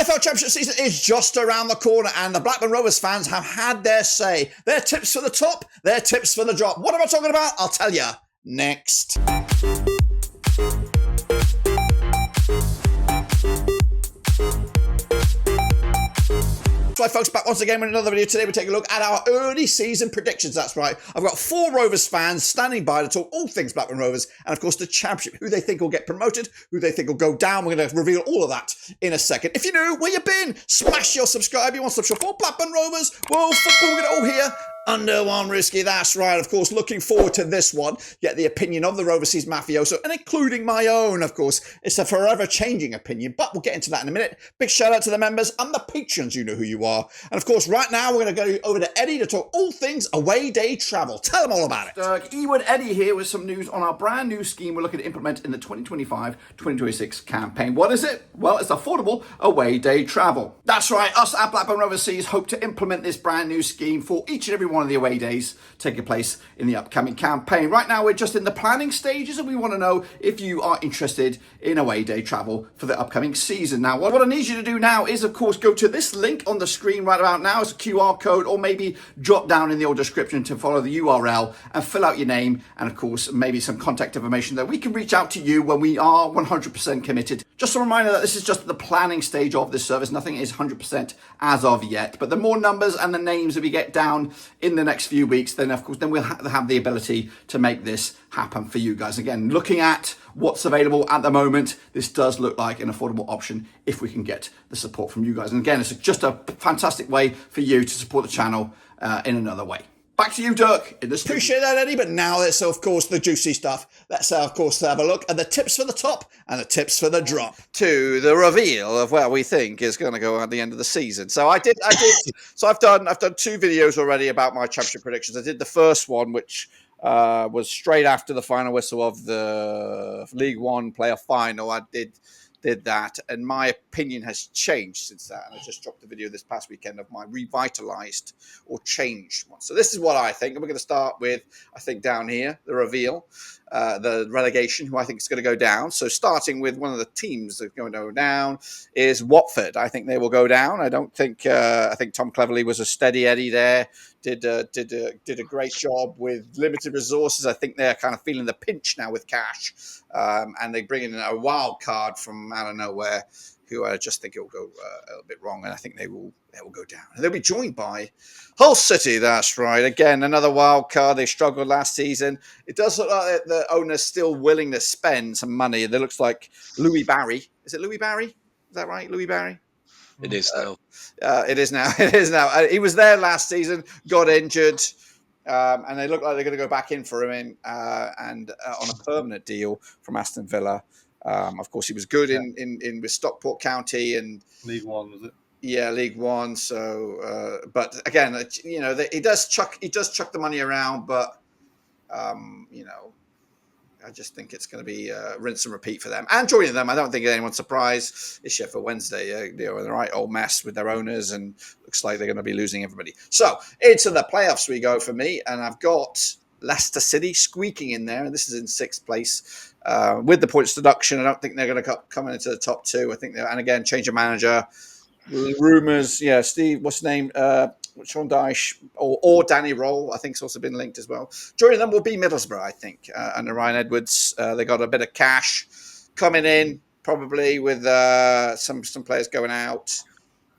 EFL Championship season is just around the corner, and the Blackburn Rovers fans have had their say. Their tips for the top, their tips for the drop. What am I talking about? I'll tell you next. Right, folks, back once again with another video. Today we take a look at our early season predictions. That's right. I've got 4 Rovers fans standing by to talk all things Blackburn Rovers and, of course, the Championship, who they think will get promoted, who they think will go down. We're going to reveal all of that in a second. If you're new, where you been? Smash your subscribe. You want to subscribe for Blackburn Rovers? World football, we're going to all here under one risky. That's right. Of course, looking forward to this one. Get the opinion of the Rovers mafioso, and including my own, of course. It's a forever changing opinion, but we'll get into that in a minute. Big shout out to the members and the patrons. You know who you are. And of course, right now we're going to go over to Eddie to talk all things away day travel. Tell them all about it. Ewood Eddie here with some news on our brand new scheme we're looking to implement in the 2025-2026 campaign. What is it? Well, it's affordable away day travel. That's right. Us at Blackburn Rovers hope to implement this brand new scheme for each and every one of the away days taking place in the upcoming campaign. Right now, we're just in the planning stages, and we want to know if you are interested in away day travel for the upcoming season. Now, what I need you to do now is, of course, go to this link on the screen right about now. It's a QR code, or maybe drop down in the old description to follow the URL and fill out your name and, of course, maybe some contact information that we can reach out to you when we are 100% committed. Just a reminder that this is just the planning stage of this service. Nothing is 100% as of yet, but the more numbers and the names that we get down in the next few weeks, then of course, then we'll have the ability to make this happen for you guys. Again, looking at what's available at the moment, this does look like an affordable option if we can get the support from you guys. And again, it's just a fantastic way for you to support the channel in another way. Back to you, Dirk. Appreciate that, Eddie. But now let's, of course, the juicy stuff. Let's, of course, have a look at the tips for the top and the tips for the drop. To the reveal of where we think is going to go at the end of the season. So I did. So I've done 2 videos already about my championship predictions. I did the first one, which was straight after the final whistle of the League One playoff final. I did that, and my opinion has changed since that. And I just dropped the video this past weekend of my revitalized or changed one. So this is what I think. And we're going to start with, I think, down here, the reveal, the relegation, who I think is going to go down. So starting with one of the teams that's going to go down is Watford. I think they will go down. I don't think, I think Tom Cleverley was a steady Eddie there. Did a great job with limited resources. I think they're kind of feeling the pinch now with cash, and they bring in a wild card from out of nowhere, who I just think it will go a little bit wrong, and I think they will go down. And they'll be joined by Hull City. That's right. Again, another wild card. They struggled last season. It does look like the owner's still willing to spend some money. It looks like Louis Barry. Is it Louis Barry? Is that right, Louis Barry? It is now. It is now. It is now. He was there last season, got injured, and they look like they're going to go back in for him and on a permanent deal from Aston Villa. Of course, he was good in with Stockport County and League One, was it? Yeah, League One. So, but again, you know, he does chuck the money around, but you know, I just think it's going to be rinse and repeat for them. And joining them, I don't think anyone's surprised, is Sheffield Wednesday. They're in the right old mess with their owners, and looks like they're going to be losing everybody. So into the playoffs we go for me, and I've got Leicester City squeaking in there, and this is in 6th place with the points deduction. I don't think they're going to come into the top 2. I think and again, change of manager. Rumours, Steve, what's his name? Sean Dyche or Danny Roll, I think, has also been linked as well. Joining them will be Middlesbrough, I think, under Ryan Edwards. They got a bit of cash coming in, probably with some players going out,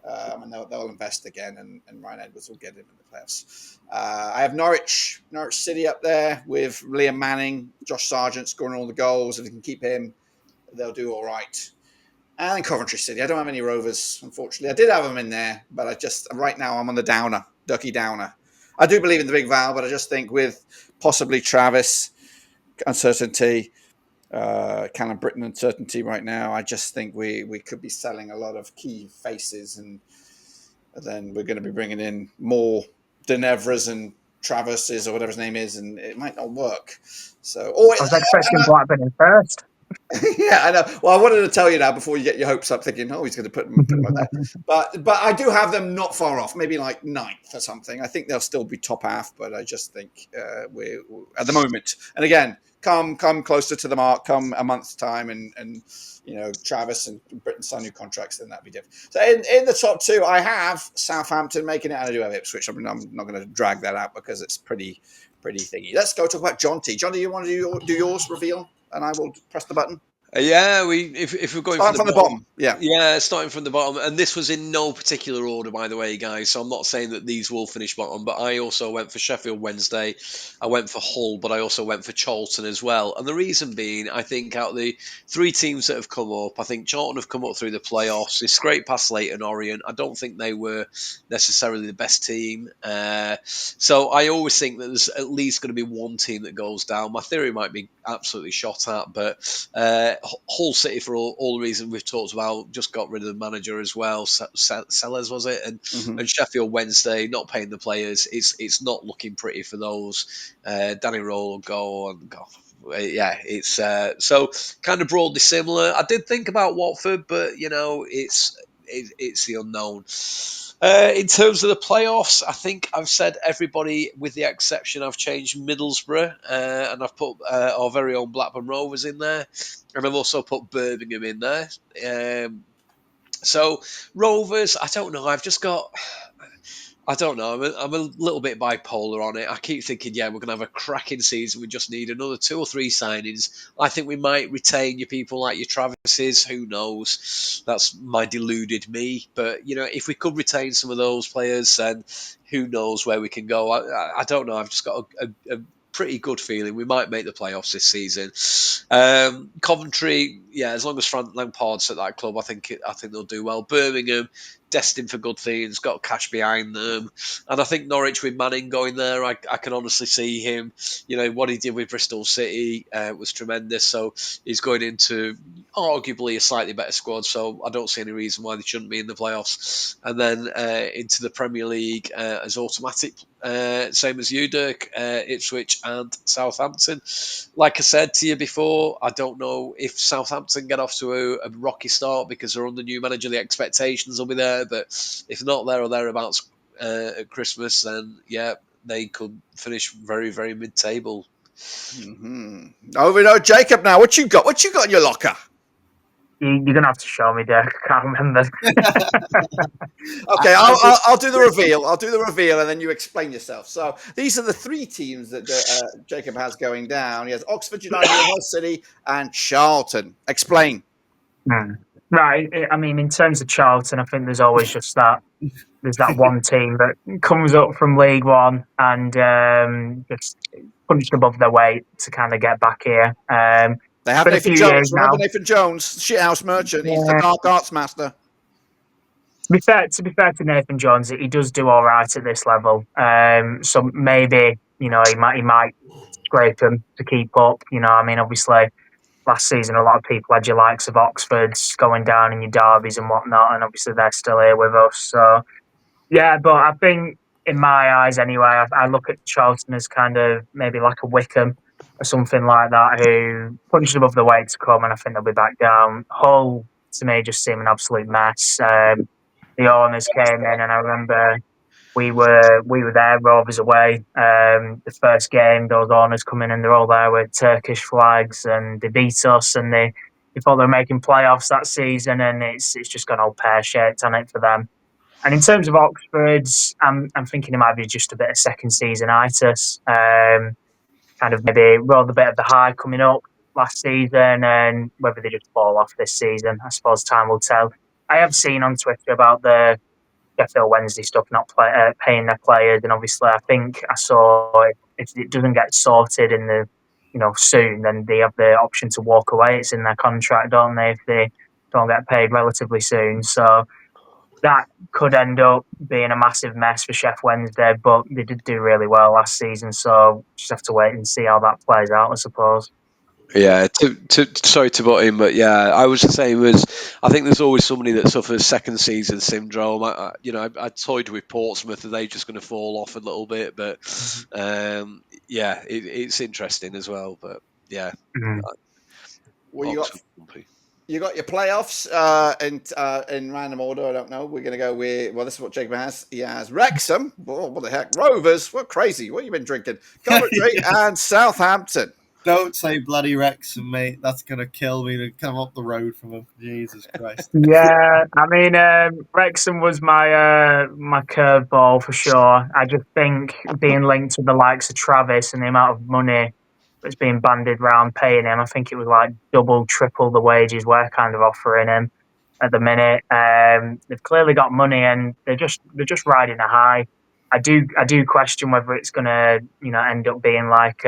and they'll invest again, and Ryan Edwards will get in the playoffs. I have Norwich City up there with Liam Manning, Josh Sargent scoring all the goals. If they can keep him, they'll do all right. And Coventry City. I don't have any Rovers, unfortunately. I did have them in there, but right now I'm on the downer, Ducky downer. I do believe in the big Val, but I just think with possibly Travis, uncertainty, Callum Britton uncertainty right now, I just think we could be selling a lot of key faces, and then we're going to be bringing in more Denevras and Travises or whatever his name is, and it might not work. So, I was expecting Blackburn in first. Yeah, I know. Well, I wanted to tell you now before you get your hopes up, thinking, "Oh, he's going to put them like that." But I do have them not far off, maybe like ninth or something. I think they'll still be top half, but I just think we're at the moment. And again, come closer to the mark, come a month's time, and Travis and Britain sign new contracts, then that'd be different. So in the top two, I have Southampton making it, and I do have Ipswich. I'm not going to drag that out because it's pretty thingy. Let's go talk about John T. John, do you want to do yours reveal? And I will press the button. Yeah, if we're going Starting from the bottom, yeah. Yeah, starting from the bottom, and this was in no particular order, by the way, guys. So I'm not saying that these will finish bottom, but I also went for Sheffield Wednesday, I went for Hull, but I also went for Charlton as well. And the reason being, I think out of the three teams that have come up, I think Charlton have come up through the playoffs. They scraped past Leyton Orient. I don't think they were necessarily the best team. So I always think that there's at least going to be one team that goes down. My theory might be absolutely shot at, but Hull City, for all the reasons we've talked about, just got rid of the manager as well. Sellers, was it? And Sheffield Wednesday not paying the players. It's not looking pretty for those. Danny Rowe will go and go. Yeah, it's so kind of broadly similar. I did think about Watford, but it's the unknown. In terms of the playoffs, I think I've said everybody with the exception I've changed Middlesbrough, and I've put our very own Blackburn Rovers in there, and I've also put Birmingham in there. So Rovers, I don't know. I don't know. I'm a little bit bipolar on it. I keep thinking, yeah, we're going to have a cracking season. We just need another 2 or 3 signings. I think we might retain your people like your Travises. Who knows? That's my deluded me. But, if we could retain some of those players, then who knows where we can go. I don't know. I've just got a pretty good feeling we might make the playoffs this season. Coventry, yeah, as long as Frank Lampard's at that club, I think they'll do well. Birmingham, destined for good things, got cash behind them, and I think Norwich with Manning going there, I can honestly see him. What he did with Bristol City was tremendous. So he's going into arguably a slightly better squad. So I don't see any reason why they shouldn't be in the playoffs. And then into the Premier League as automatic, same as you, Dirk, Ipswich and Southampton. Like I said to you before, I don't know if Southampton get off to a rocky start because they're under new manager. The expectations will be there, but if not there or thereabouts at Christmas, then yeah, they could finish very, very mid-table. Over to Jacob now. What you got? What you got in your locker? You're gonna have to show me, Dirk. I can't remember. Okay, I'll do the reveal. I'll do the reveal, and then you explain yourself. So these are the 3 teams that Jacob has going down. He has Oxford United, Hull City, and Charlton. Explain. Right. I mean, in terms of Charlton, I think there's always just that. There's that one team that comes up from League One and just punched above their weight to kind of get back here. They have Nathan Jones. Remember Nathan Jones, shithouse merchant. He's the dark arts master. To be fair to Nathan Jones, he does do all right at this level. So maybe he might scrape him to keep up. I mean, obviously last season a lot of people had your likes of Oxford's going down in your derbies and whatnot, and obviously they're still here with us. So yeah, but I think in my eyes anyway, I look at Charlton as kind of maybe like a Wickham or something like that, who punched above the weight to come, and I think they'll be back down. Hull to me just seem an absolute mess. The owners came in, and I remember we were there, Rovers away. The first game, those owners come in and they're all there with Turkish flags, and they beat us, and they thought they were making playoffs that season, and it's just gone all pear shaped on it for them. And in terms of Oxford's, I'm thinking it might be just a bit of second season itis. Kind of maybe rolled a bit of the high coming up last season, and whether they just fall off this season, I suppose time will tell. I have seen on Twitter about the Sheffield Wednesday stuff not paying their players, and obviously I think I saw if it doesn't get sorted in the soon, then they have the option to walk away. It's in their contract, don't they? If they don't get paid relatively soon, so that could end up being a massive mess for Sheff Wednesday. But they did do really well last season, so just have to wait and see how that plays out, I suppose. Yeah, sorry to butt in, but yeah, I was the same as. I think there's always somebody that suffers second season syndrome. I toyed with Portsmouth, and they're just going to fall off a little bit, but yeah, it's interesting as well. But yeah, Well, Oxford Bumpy. you got your playoffs in random order. I don't know. We're going to go with, well, this is what Jacob has. He has Wrexham. Oh, what the heck? Rovers. What crazy. What have you been drinking? Coventry and Southampton. Don't say bloody Wrexham, mate. That's going to kill me to come up the road from him. Jesus Christ. Yeah, I mean, Wrexham was my curveball for sure. I just think being linked to the likes of Travis and the amount of money that's being bandied around paying him, I think it was like double, triple the wages we're kind of offering him at the minute. They've clearly got money and they're just riding a high. I do question whether it's going to end up being like.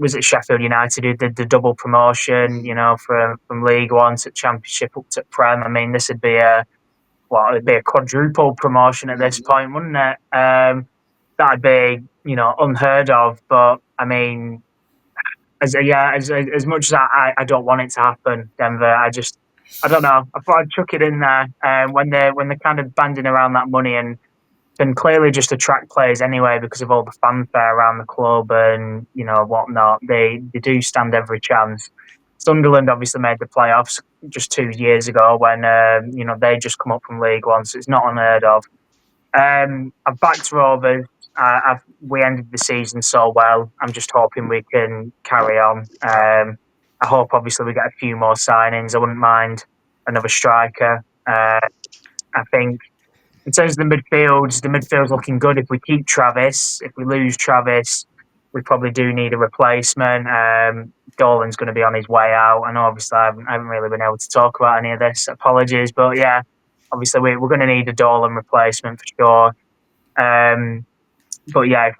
Was it Sheffield United who did the double promotion, from League One to Championship up to Prem? I mean, this would be it'd be a quadruple promotion at this point, wouldn't it? That'd be, unheard of. But I mean, as much as I don't want it to happen, Denver, I don't know. I thought I'd chuck it in there. When they're kind of banding around that money and can clearly just attract players anyway because of all the fanfare around the club and whatnot. They do stand every chance. Sunderland obviously made the playoffs just 2 years ago when they just come up from League One, so it's not unheard of. I've backed Rovers. We ended the season so well. I'm just hoping we can carry on. I hope obviously we get a few more signings. I wouldn't mind another striker. I think in terms of the midfield's looking good. If we keep Travis, if we lose Travis, we probably do need a replacement. Dolan's going to be on his way out. I know obviously I haven't really been able to talk about any of this. Apologies, but yeah, obviously we're going to need a Dolan replacement for sure. But yeah,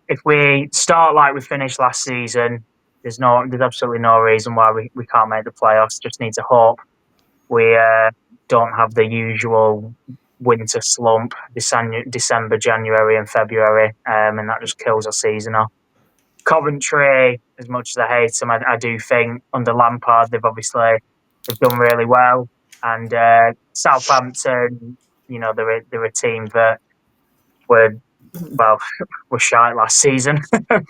if we start like we finished last season, there's absolutely no reason why we can't make the playoffs. Just need to hope we don't have the usual winter slump, December, January and February, and that just kills our season off. Coventry, as much as I hate them, I do think under Lampard they've done really well. And Southampton, they're a team that were shy last season,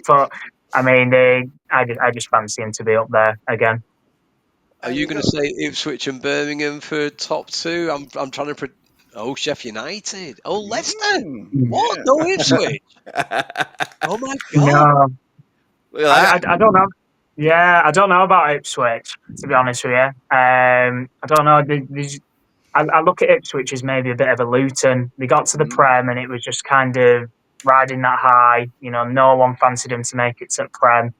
but I mean, I just fancy them to be up there again. Are you going to say Ipswich and Birmingham for top two? I'm trying to. Sheffield United. Oh, Leicester. What? Yeah. No Ipswich. Oh my God. No, Look at that. I don't know. Yeah, I don't know about Ipswich, to be honest with you. I don't know. I look at Ipswich as maybe a bit of a Luton. They got to the Prem and it was just kind of riding that high. No one fancied them to make it to Prem.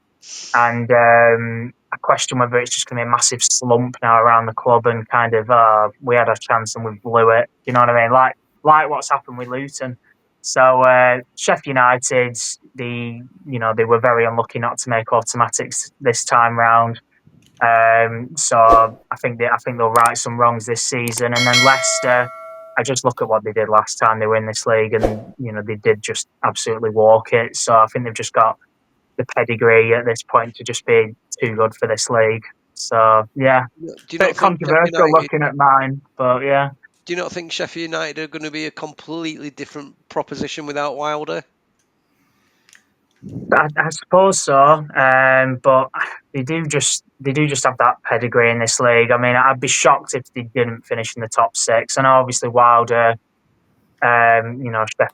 And I question whether it's just going to be a massive slump now around the club and kind of, we had our chance and we blew it. You know what I mean? Like what's happened with Luton. So Sheffield United, they were very unlucky not to make automatics this time round. So I think they'll right some wrongs this season. And then Leicester, I just look at what they did last time they were in this league, and they did just absolutely walk it. So I think they've just got the pedigree at this point to just be too good for this league. So yeah, bit controversial looking at mine, but yeah. Do you not think Sheffield United are going to be a completely different proposition without Wilder? I suppose so, but they do just have that pedigree in this league. I mean, I'd be shocked if they didn't finish in the top six. I know obviously Wilder, Sheffield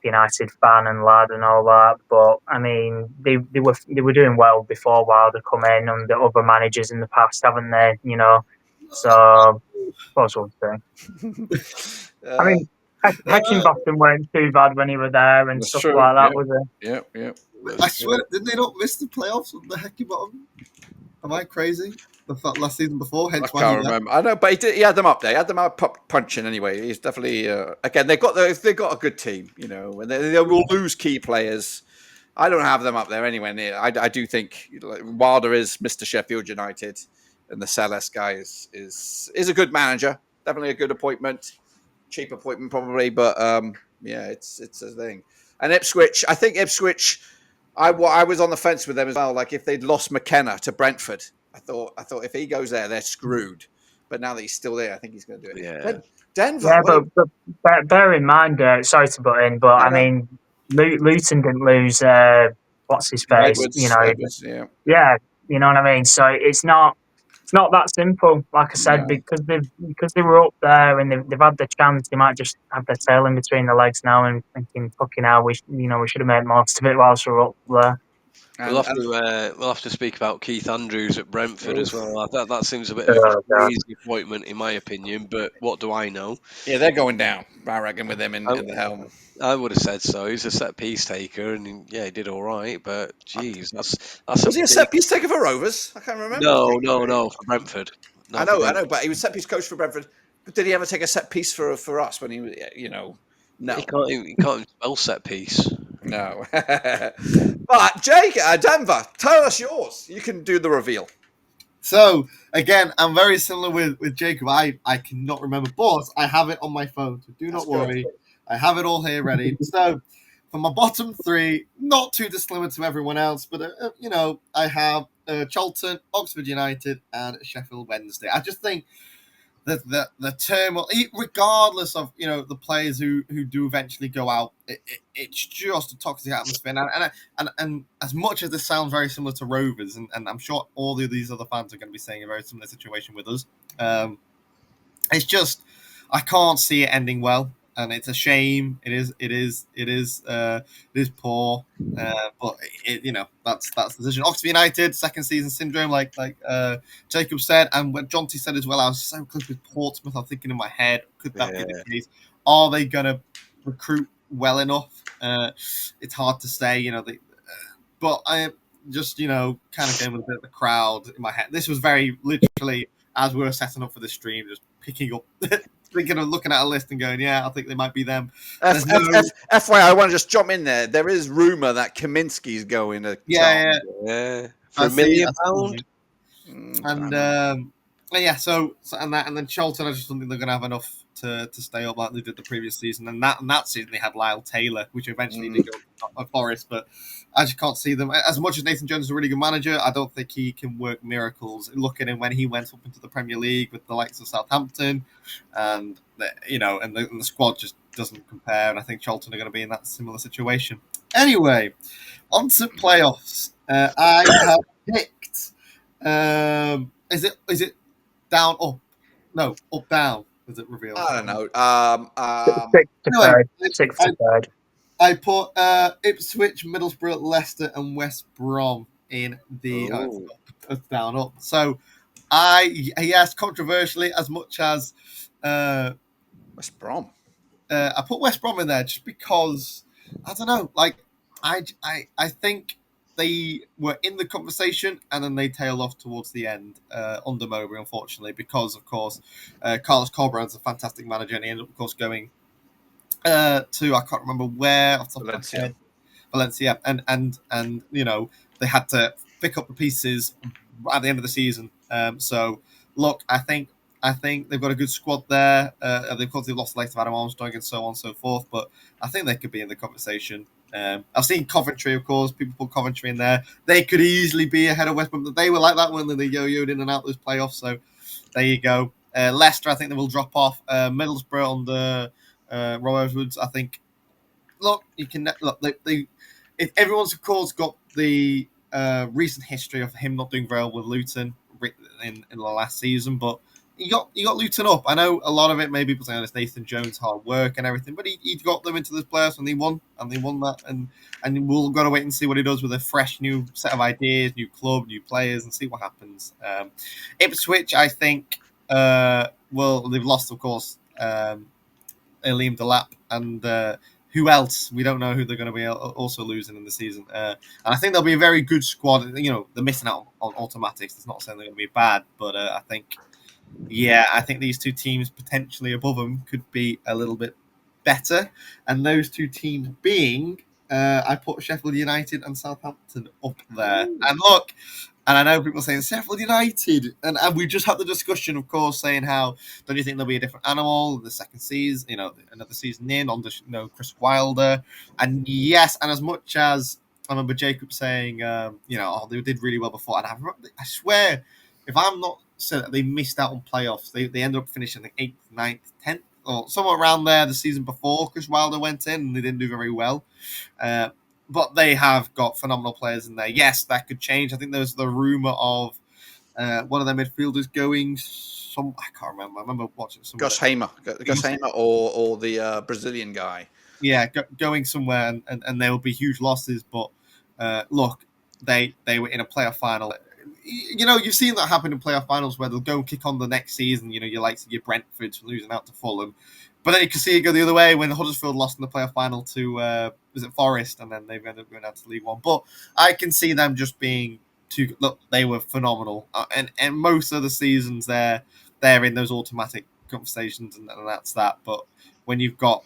United fan and lad and all that, but I mean, they were doing well before Wilder come in under other managers in the past, haven't they? So I suppose we'll see. I mean, Heckingbottom weren't too bad when he was there and stuff like that, was it? Yep. I swear, didn't they not miss the playoffs with the Heckingbottom? Am I crazy? The last season before, hence I can't remember. I know, but he had them up there. He had them up punching anyway. He's definitely again. They've got a good team, and they will lose key players. I don't have them up there anywhere near. I do think Wilder is Mr. Sheffield United, and the Salas guy is a good manager. Definitely a good appointment, cheap appointment probably, but it's a thing. And Ipswich, I think Ipswich. I was on the fence with them as well. Like if they'd lost McKenna to Brentford, I thought if he goes there, they're screwed. But now that he's still there, I think he's going to do it. Yeah. Denver. Yeah, but bear in mind, sorry to butt in, but I mean, Luton didn't lose. What's his face? Edwards, yeah, You know what I mean? So it's not that simple. Like I said, because they were up there and they've had the chance, they might just have their tail in between their legs now and thinking, "Fucking hell, we should have made most of it whilst we were up there." We'll have to speak about Keith Andrews at Brentford as well. That seems a bit of a Oh, God. crazy appointment in my opinion, but what do I know? Yeah, they're going down, I reckon, with him in the helm. I would have said so. He's a set piece taker, and he did all right. But geez, that's a Was he a big set piece taker for Rovers? I can't remember. no for Brentford. I No, for know, Brentford. but he was set piece coach for Brentford. But did he ever take a set piece for us when he was, no, He can't even spell set piece. no. But Jake, Denver, tell us yours. You can do the reveal. So again, I'm very similar with Jacob. I cannot remember, but I have it on my phone. So do That's not good. worry. I have it all here ready. So for my bottom three, not too dissimilar to everyone else, but I have Charlton, Oxford United, and Sheffield Wednesday. I just think the turmoil, regardless of the players who do eventually go out, it's just a toxic atmosphere. And as much as this sounds very similar to Rovers, and I'm sure all of these other fans are going to be saying a very similar situation with us, it's just I can't see it ending well, and it's a shame. It is poor. But that's the decision. Oxford United, second season syndrome, like Jacob said, and what Jonty said as well. I was so close with Portsmouth. I'm thinking in my head, could that be the case? Are they going to recruit well enough? It's hard to say, but I just kind of going with a bit of the crowd in my head. This was very literally as we were setting up for the stream, just picking up. Thinking of looking at a list and going, yeah, I think they might be them. FYI, I want to just jump in there. There is rumor that Kaminsky's going to yeah, for £1 million. And so and then Charlton, I just don't think they're going to have enough to stay up like they did the previous season. And that season they had Lyle Taylor, which eventually did go to Forest, but I just can't see them. As much as Nathan Jones is a really good manager, I don't think he can work miracles. Look at him when he went up into the Premier League with the likes of Southampton, and the squad just doesn't compare. And I think Charlton are going to be in that similar situation. Anyway, on to playoffs. I have picked. Is it down up? No, up down. Is it revealed? I don't know. Sixth to third. I put Ipswich, Middlesbrough, Leicester, and West Brom in the down up. So yes, controversially, as much as West Brom. I put West Brom in there just because I don't know. Like I think they were in the conversation and then they tailed off towards the end under Mowbray, unfortunately, because of course Carlos Corberán's a fantastic manager and he ended up, of course, going to I can't remember where off the top of my head. Valencia, and they had to pick up the pieces at the end of the season. So look, I think they've got a good squad there. Of course, they've lost the likes of Adam Armstrong and so on and so forth, but I think they could be in the conversation. I've seen Coventry, of course. People put Coventry in there. They could easily be ahead of West Brom. They were like that when they yo-yoed in and out those playoffs. So there you go. Leicester, I think they will drop off. Middlesbrough on the Roy Edwards, I think. Look, you can look. If everyone's of course got the recent history of him not doing very well with Luton in the last season, but you got Luton up. I know a lot of it may be saying it's Nathan Jones' hard work and everything, but he got them into this playoffs and they won that, and we'll got to wait and see what he does with a fresh new set of ideas, new club, new players, and see what happens. Ipswich, I think, they've lost, of course, Liam Delap and. Who else? We don't know who they're going to be also losing in the season. And I think they'll be a very good squad. They're missing out on automatics. It's not saying they're going to be bad, but I think these two teams potentially above them could be a little bit better. And those two teams being, I put Sheffield United and Southampton up there. Ooh. And look, and I know people saying Sheffield United, and we just had the discussion, of course, saying how don't you think there'll be a different animal the second season, another season in on the Chris Wilder, and yes, and as much as I remember Jacob saying, they did really well before, and I swear, if I'm not saying that they missed out on playoffs, they ended up finishing the 8th, 9th, 10th, or somewhere around there the season before Chris Wilder went in, and they didn't do very well. but they have got phenomenal players in there. Yes, that could change. I think there's the rumor of one of their midfielders going. I can't remember. I remember watching some. Gus Hamer, or the Brazilian guy. Yeah, going somewhere, and there will be huge losses. But look, they were in a playoff final. You've seen that happen in playoff finals where they'll go and kick on the next season. You like to give Brentford losing out to Fulham, but then you can see it go the other way when Huddersfield lost in the playoff final to was it Forest, and then they've ended up going out to League One. But I can see them just being too. Look, they were phenomenal, and most of the seasons they're in those automatic conversations, and that's that. But when you've got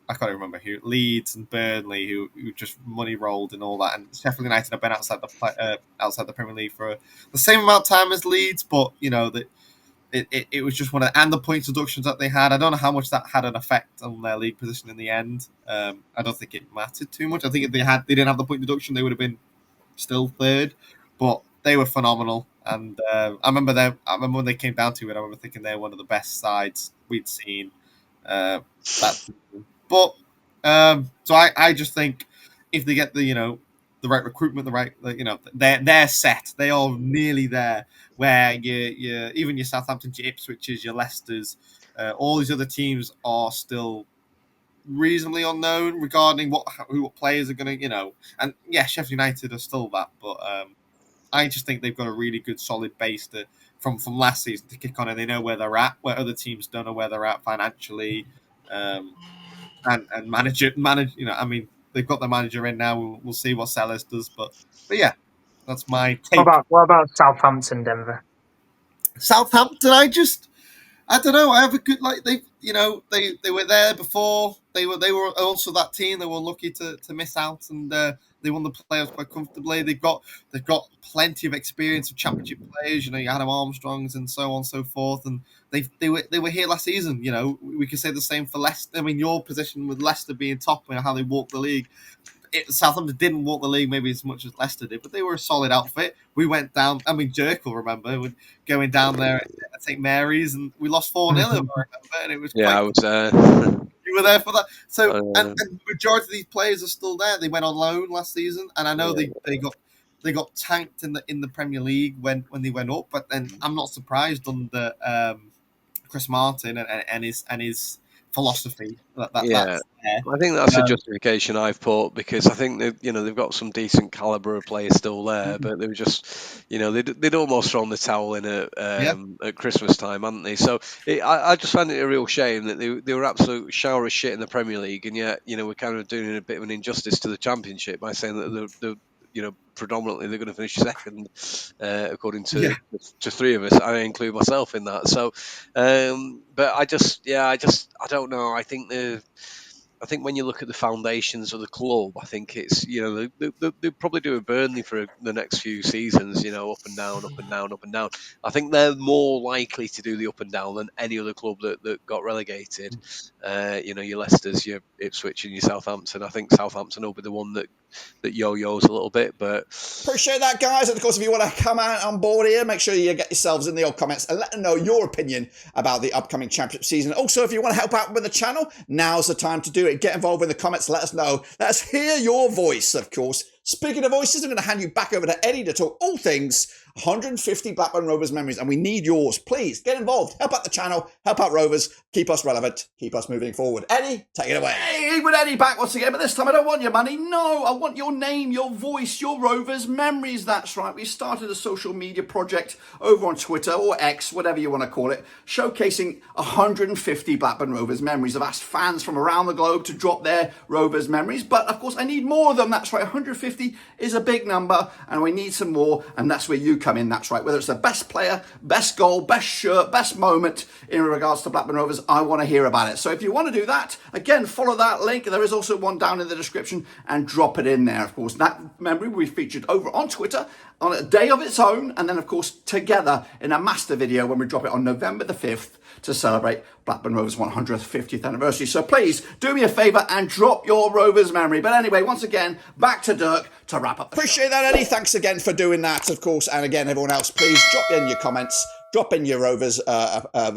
I can't remember who, Leeds and Burnley, who just money rolled and all that, and Sheffield United have been outside the Premier League for the same amount of time as Leeds, but it was just one of, and the point deductions that they had. I don't know how much that had an effect on their league position in the end. I don't think it mattered too much. I think if they didn't have the point deduction, they would have been still third, but they were phenomenal. And I remember when they came down to it. I remember thinking they're one of the best sides we'd seen that season. But so I just think if they get the right recruitment, they're set. They are nearly there. Where even your Southampton, your Ipswiches, your Leicesters, all these other teams are still reasonably unknown regarding what players are going to and yeah, Sheffield United are still that, but I just think they've got a really good solid base from last season to kick on, and they know where they're at, where other teams don't know where they're at financially. And manage. I mean, they've got the manager in now. We'll see what Sellers does, but yeah, that's my take. What about Southampton, Denver? Southampton, I don't know. I have a good they were there before. They were also that team. They were lucky to miss out, and they won the playoffs quite comfortably. They've got plenty of experience of championship players. You Adam Armstrongs and so on and so forth, and they were here last season. We could say the same for Leicester. I mean, your position with Leicester being top and how they walked the league. Southampton didn't walk the league maybe as much as Leicester did, but they were a solid outfit. We went down. I mean, Jerk will remember going down there at St Mary's, and we lost 4-0. I remember, and it was I was there. You were there for that. So, and the majority of these players are still there. They went on loan last season, and I know they got tanked in the Premier League when they went up. But then I'm not surprised under Chris Martin and his philosophy. I think that's a justification I've put, because I think they've got some decent caliber of players still there, but they were just they'd almost thrown the towel in at Christmas time, hadn't they? So I just find it a real shame that they were absolute shower of shit in the Premier League, and yet we're kind of doing a bit of an injustice to the Championship by saying that they're predominantly they're going to finish second, according to three of us. I include myself in that. So, but I don't know. I think when you look at the foundations of the club, I think it's they'll probably do a Burnley for the next few seasons. Up and down, up and down, up and down. I think they're more likely to do the up and down than any other club that got relegated. Your Leicesters, your Ipswich, and your Southampton. I think Southampton will be the one that yo-yos a little bit, but appreciate that, guys. And of course, if you want to come out on board here, make sure you get yourselves in the old comments and let them know your opinion about the upcoming championship season. Also, if you want to help out with the channel, now's the time to do it. Get involved in the comments, let us know. Let us hear your voice, of course. Speaking of voices, I'm going to hand you back over to Eddie to talk all things 150 Blackburn Rovers memories, and we need yours. Please get involved, help out the channel, help out Rovers, keep us relevant, keep us moving forward. Eddie, take it away. Hey, with Eddie back once again, but this time I don't want your money. No, I want your name, your voice, your Rovers memories. That's right. We started a social media project over on Twitter or X, whatever you want to call it, showcasing 150 Blackburn Rovers memories. I've asked fans from around the globe to drop their Rovers memories, but of course I need more of them. That's right. 150 is a big number, and we need some more, and that's where you come in. That's right. Whether it's the best player, best goal, best shirt, best moment in regards to Blackburn Rovers, I want to hear about it. So if you want to do that, again, follow that link. There is also one down in the description, and drop it in there. Of course, that memory will be featured over on Twitter on a day of its own, and then of course together in a master video when we drop it on November the 5th to celebrate Blackburn Rovers' 150th anniversary. So please do me a favour and drop your Rovers memory. But anyway, once again, back to Dirk to wrap up the Appreciate that, Eddie. Thanks again for doing that, of course. And again, everyone else, please drop in your comments, drop in your Rovers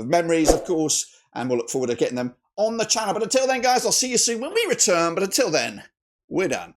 memories, of course, and we'll look forward to getting them on the channel. But until then, guys, I'll see you soon when we return. But until then, We're done.